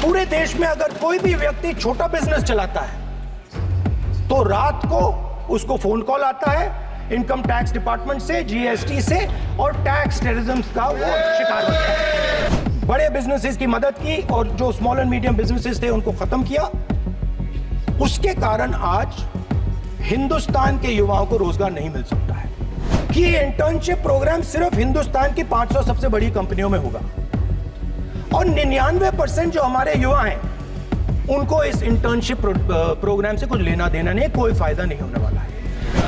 पूरे देश में अगर कोई भी व्यक्ति छोटा बिजनेस चलाता है तो रात को उसको फोन कॉल आता है इनकम टैक्स डिपार्टमेंट से, जीएसटी से, और टैक्स टेररिज्म का वो शिकार होता है। बड़े बिजनेसेस की मदद की और जो स्मॉल एंड मीडियम बिजनेसेस थे उनको खत्म किया। उसके कारण आज हिंदुस्तान के युवाओं को रोजगार नहीं मिल सकता है कि ये इंटर्नशिप प्रोग्राम सिर्फ हिंदुस्तान की 500 सबसे बड़ी कंपनियों में होगा और 99% जो हमारे युवा हैं उनको इस इंटर्नशिप प्रोग्राम से कुछ लेना देना नहीं, कोई फायदा नहीं होने वाला है।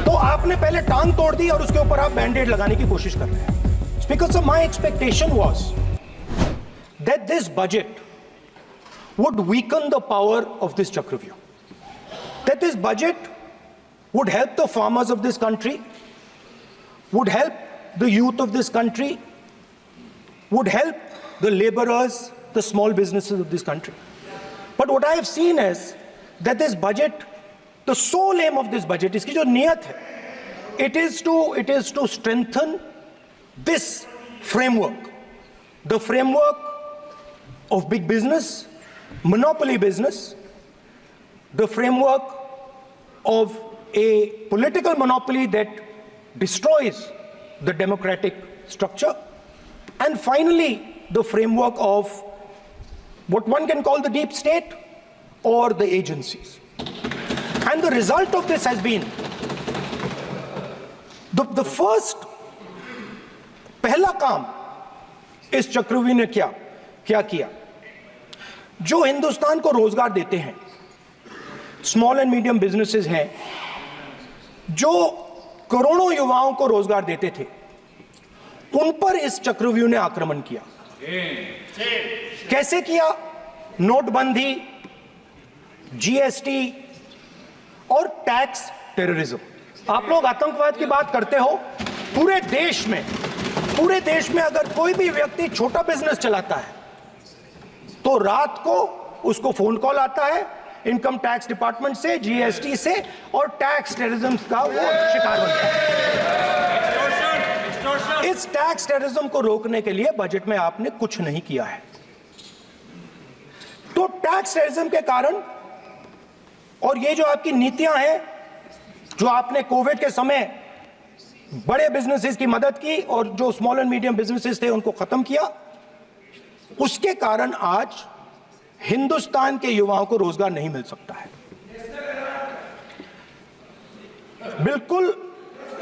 तो आपने पहले टांग तोड़ दी और उसके ऊपर आप बैंडेड लगाने की कोशिश कर रहे हैं। Because my expectation was that this budget would weaken the power of this chakravyuh, that this budget would help the farmers of this country, would help the youth of this country, would help the laborers, the small businesses of this country. But what I have seen is that this budget, the sole aim of this budget, iski jo niyat hai, it is to strengthen this framework, the framework of big business, monopoly business, the framework of a political monopoly that destroys the democratic structure, and finally the framework of what one can call the deep state or the agencies. And the result of this has been the first पहला काम इस चक्रव्यूह ने क्या किया, जो हिंदुस्तान को रोजगार देते हैं, स्मॉल एंड मीडियम बिजनेसेस हैं, जो करोड़ों युवाओं को रोजगार देते थे, उन पर इस चक्रव्यूह ने आक्रमण किया। कैसे किया? नोटबंदी, जीएसटी और टैक्स टेररिज्म। आप लोग आतंकवाद की बात करते हो, पूरे देश में अगर कोई भी व्यक्ति छोटा बिजनेस चलाता है तो रात को उसको फोन कॉल आता है इनकम टैक्स डिपार्टमेंट से, जीएसटी से, और टैक्स टेररिज्म का वो शिकार बनता है। इस टैक्स टेररिज्म को रोकने के लिए बजट में आपने कुछ नहीं किया है। तो टैक्स टेररिज्म के कारण और ये जो आपकी नीतियां हैं, जो आपने कोविड के समय बड़े बिजनेसेस की मदद की और जो स्मॉल एंड मीडियम बिजनेसेस थे उनको खत्म किया, उसके कारण आज हिंदुस्तान के युवाओं को रोजगार नहीं मिल सकता है। बिल्कुल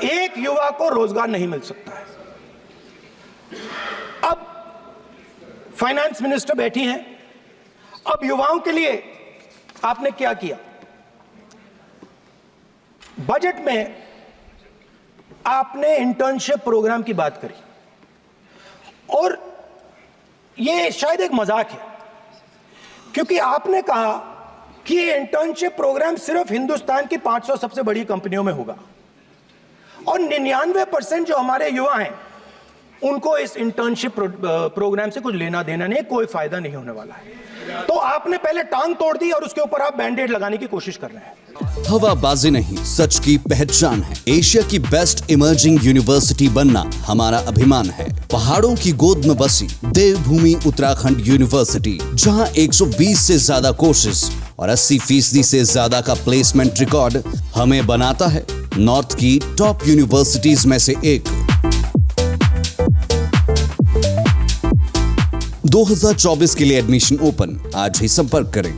एक युवा को रोजगार नहीं मिल सकता है। अब फाइनेंस मिनिस्टर बैठी हैं, अब युवाओं के लिए आपने क्या किया? बजट में आपने इंटर्नशिप प्रोग्राम की बात करी और यह शायद एक मजाक है, क्योंकि आपने कहा कि ये इंटर्नशिप प्रोग्राम सिर्फ हिंदुस्तान की 500 सबसे बड़ी कंपनियों में होगा और 99% जो हमारे युवा हैं उनको इस इंटर्नशिप प्रोग्राम से कुछ लेना देना नहीं, कोई फायदा नहीं होने वाला है। तो आपने पहले टांग तोड़ दी और उसके ऊपर आप बैंडेड लगाने की कोशिश कर रहे हैं। हवाबाजी नहीं, सच की पहचान है। एशिया की बेस्ट इमर्जिंग यूनिवर्सिटी बनना हमारा अभिमान है। पहाड़ों की गोद में बसी देवभूमि उत्तराखंड यूनिवर्सिटी, जहां 120 से ज्यादा कोर्सेज और 80% से ज्यादा का प्लेसमेंट रिकॉर्ड हमें बनाता है नॉर्थ की टॉप यूनिवर्सिटीज में से एक। 2024 के लिए एडमिशन ओपन, आज ही संपर्क करें।